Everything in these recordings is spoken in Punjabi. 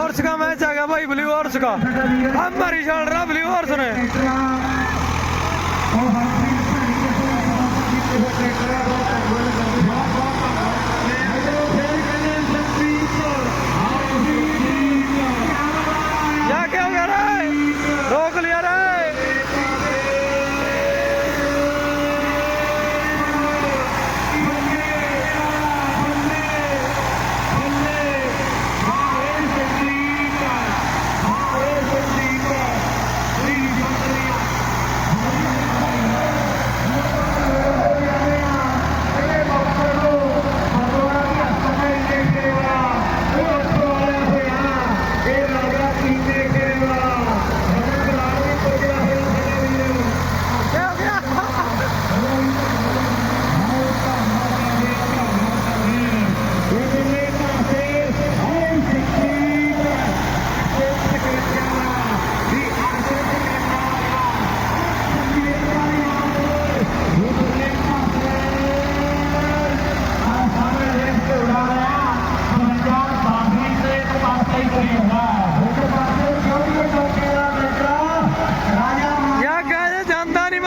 हॉर्स का मैच आ गया भाई, ब्लू हॉर्स का। हमारी चल रहा ब्लू हॉर्स ने। क्या हो गया रे, रोक लिया रे।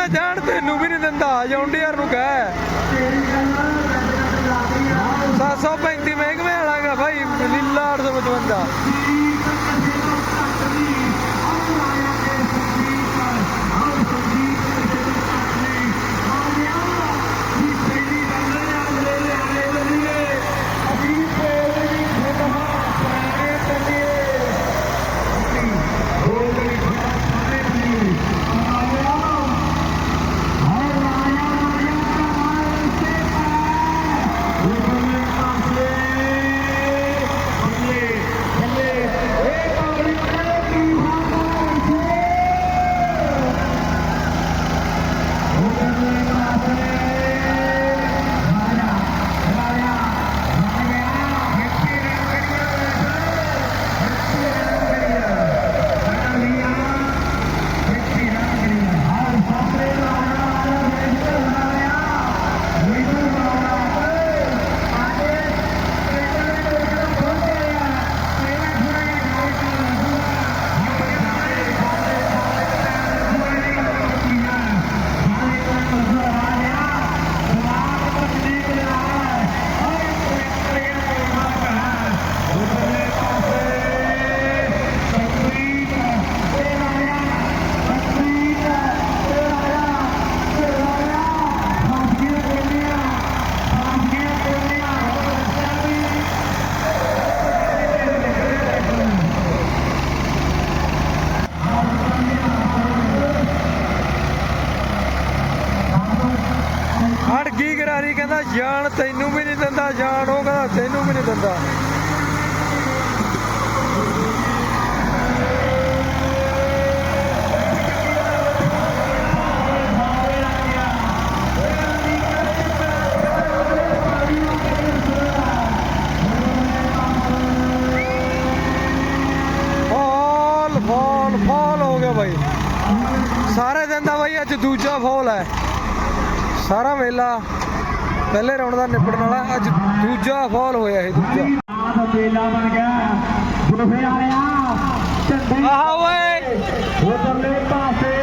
ਜਾਣ ਤੈਨੂੰ ਵੀ ਨਹੀਂ ਦਿੰਦਾ, ਜੌਂਡੀਅਰ ਨੂੰ ਕਹਿ 735 ਮਹਿਕਮੇ ਵਾਲਾ ਗਾ ਭਾਈ, ਲੀਲਾ 855। ਕਹਿੰਦਾ ਜਾਣ ਤੈਨੂੰ ਵੀ ਨਹੀਂ ਦਿੰਦਾ, ਜਾਣ ਉਹ ਕਹਿੰਦਾ ਤੈਨੂੰ ਵੀ ਨਹੀਂ ਦਿੰਦਾ। ਫਾਲ ਹੋ ਗਿਆ ਬਾਈ, ਸਾਰੇ ਦਿਨ ਦਾ ਬਾਈ ਅੱਜ ਦੂਜਾ ਫਾਲ ਹੈ। ਸਾਰਾ ਮੇਲਾ ਪਹਿਲੇ ਰਾਉਂਡ ਦਾ ਨਿਪੜਨ ਵਾਲਾ, ਅੱਜ ਦੂਜਾ ਫਾਲ ਹੋਇਆ ਇਹ ਦੂਜਾ ਮੇਲਾ ਬਣ ਗਿਆ। ਆਹ ਓਏ ਉਧਰਲੇ ਪਾਸੇ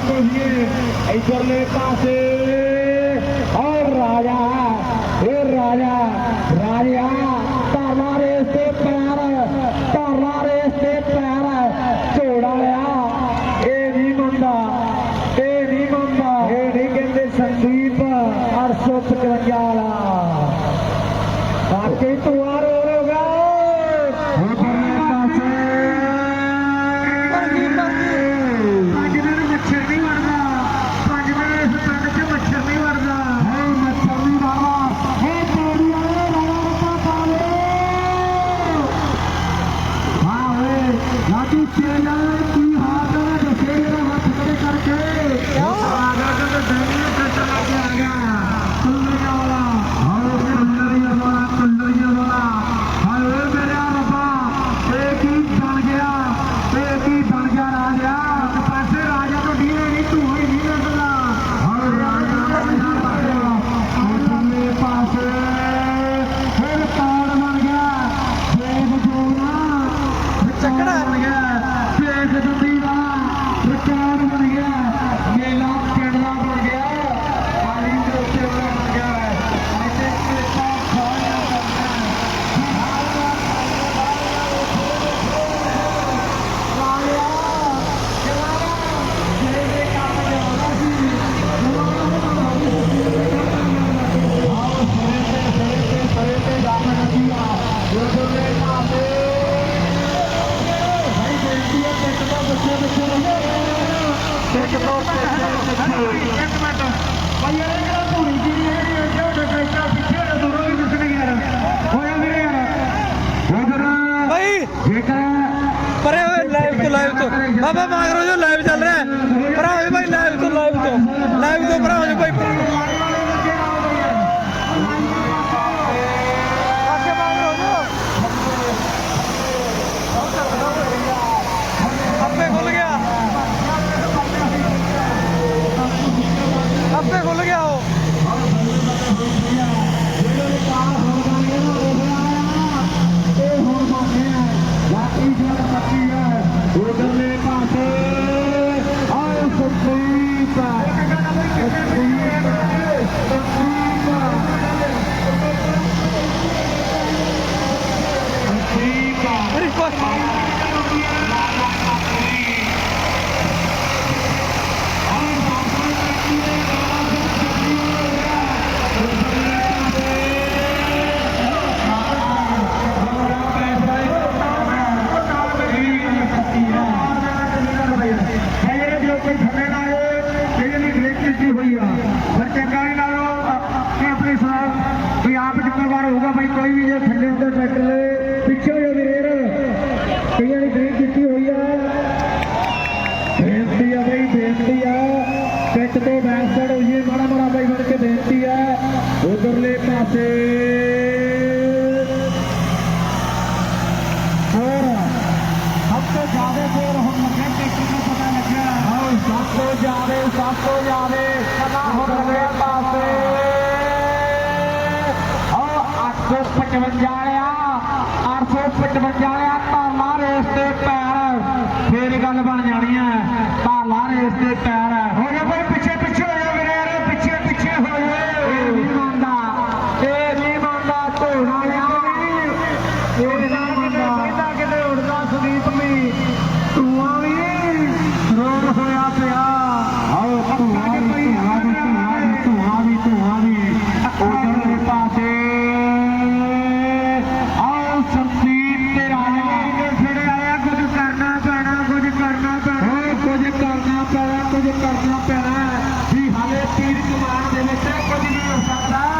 ਕੋਹੀਏ ਇਧਰਲੇ ਪਾਸੇ ਔਰ ਰਾਜਾ ਇਹ ਰਾਜਾ ਧਾਰਨਾ ਰੇਸ ਤੇ ਪੈਰ ਝੋੜਾ ਲਿਆ ਇਹ ਨਹੀਂ ਮੰਨਦਾ ਇਹ ਨਹੀਂ ਕਹਿੰਦੇ ਸੰਦੀਪ 855 ਵਾਲਾ ਬਾਕੀ ਤੁਆਰ ਹੋਗਾ ਉਧਰਲੇ ਪਾਸੇ ਪੰਜ ਦਿਨ ਮੱਛਰ ਨਹੀਂ ਵੜਦਾ ਪੰਜ ਦਿਨ ਇਸ ਪਿੰਡ 'ਚ ਮੱਛਰ ਨਹੀਂ ਵੜਦਾ ਹੈ ਮੱਛਰ ਨਹੀਂ ਵੜਦਾ ਹੈ ਤੋੜੀ ਵਾਲੇ ਰਾਣਾ ਰੱਪਾ ਪਾ ਲੋ ਹਾਂ ਓਏ ਲਾਡੀ ਤੇਰਾ ਕੀ ਹਾਲ ਹੈ ਦੱਸੇ ਜਰਾ ਹੱਥ ਖੜੇ ਕਰਕੇ ਆ ਗਿਆ ਕਿ ਦੈਨੀ ਕੱਟ ਲਾ ਕੇ ਆ ਗਿਆ ਕੁੱਲਰੀਆਂ ਵਾਲਾ ਕੁੱਲਰੀਆਂ ਵਾਲਾ ਹਾਏ ਓਏ ਮੇਰਾ ਰੱਬਾ ਇਹ ਕੀ ਬਣ ਗਿਆ ਰਾਜਾ ਇੱਕ ਪਾਸੇ ਰਾਜਾ ਤੋਂ ਢੀਏ ਨਹੀਂ ਤੂੰ ਹੀ ਨਹੀਂ ਲੱਗਦਾ ਹਾਏ ਰਾਜਾ ਉਧਰਲੇ ਪਾਸੇ ਫਿਰ ਕਾਰਡ ਬਣ ਗਿਆ ਦੇਖ ਜੋਨਾ ਚੱਕੜਾ ਬਣ ਗਿਆ ਦੇਖ ਦੁੱਦੀ ਦਾ ਰਿਕਾਰਡ ਬਣ ਗਿਆ ਮੇਲਾ ਪਿੰਡ ਦਾ ਬਣ ਗਿਆ ਪਾਣੀ ਦੇ ਉੱਤੇ ਬਣ ਗਿਆ ਐਸੇ ਕਿਸਾ ਖਾਣਾ ਪਰੇ ਹੋਏ ਲਾਈਵ ਤੋਂ ਬਾਬਾ ਮਾਗਰੋ ਜੋ ਲਾਈਵ ਚੱਲ ਰਿਹਾ ਭਰਾ ਹੋਏ ਭਾਈ ਲਾਈਵ ਤੋਂ ਭਰਾ ਹੋਏ ਭਾਈ ਆਪੇ ਖੁੱਲ ਗਿਆ ਉਹ ਉਧਰਲੇ ਪਾਸੇ ਆਏ ਸੰਦੀਪ ਹੋਊਗਾ ਭਾਈ ਕੋਈ ਵੀ ਜੇ ਥੱਲੇ ਉੱਤੇ ਟਰੈਕਟਰ ਦੇ ਪਿੱਛੇ ਹੋ ਵੀਰ ਕਈਆਂ ਨੇ ਗ੍ਰੀਨ ਕੀਤੀ ਹੋਈ ਆ ਬੇਨਤੀ ਆ ਪਿੱਛ ਤੋਂ ਬੈਕ ਸਾਈਡ ਹੋਈਏ ਮਾੜਾ ਭਾਈ ਬਣ ਕੇ ਬੇਨਤੀ ਆ ਉਧਰਲੇ ਪਾਸੇ ਹੋਰ ਸਭ ਤੋਂ ਜ਼ਿਆਦਾ ਫੇਰ ਹੁਣ ਲੱਗੇ ਟਰੈਕਟਰ ਨੂੰ ਪਤਾ ਲੱਗਿਆ ਸਭ ਤੋਂ ਜ਼ਿਆਦਾ ਉਧਰਲੇ ਪਾਸੇ 855 ਵਾਲਿਆ ਧਾਲਾ ਰੇਸ ਤੇ ਪੈਰ ਫੇਰ ਗੱਲ ਬਣ ਜਾਣੀ ਹੈ ਧਾਲਾ ਰੇਸ ਤੇ ਪੈਰ ਹੋ ਗਿਆ ਭਾਈ ਪਿੱਛੇ ਹੋ ਜਾ ਵੀਰੇ ਪਿੱਛੇ ਹੋ ਜਾ ਇਹ ਨਹੀਂ ਮੰਨਦਾ ਢੋਣਾ ਵਾਲਿਆ ਇਹ ਨਹੀਂ ਮੰਨਦਾ ਕਿਤੇ ਉੜਦਾ ਸੰਦੀਪ ਵੀ ਧੂਆਂ ਵੀ ਰੋਡ ਹੋਇਆ ਪਿਆ ਆਓ ਧੂਆਂ ਵੀ ਉਧਰਲੇ ਪਾਸੇ ਕੁਝ ਕਰਨਾ ਪੈਣਾ ਵੀ ਹਾਲੇ ਤੀਰ ਕਮਾਨ ਦੇ ਵਿੱਚ ਕੁਝ ਨਹੀਂ ਹੋ ਸਕਦਾ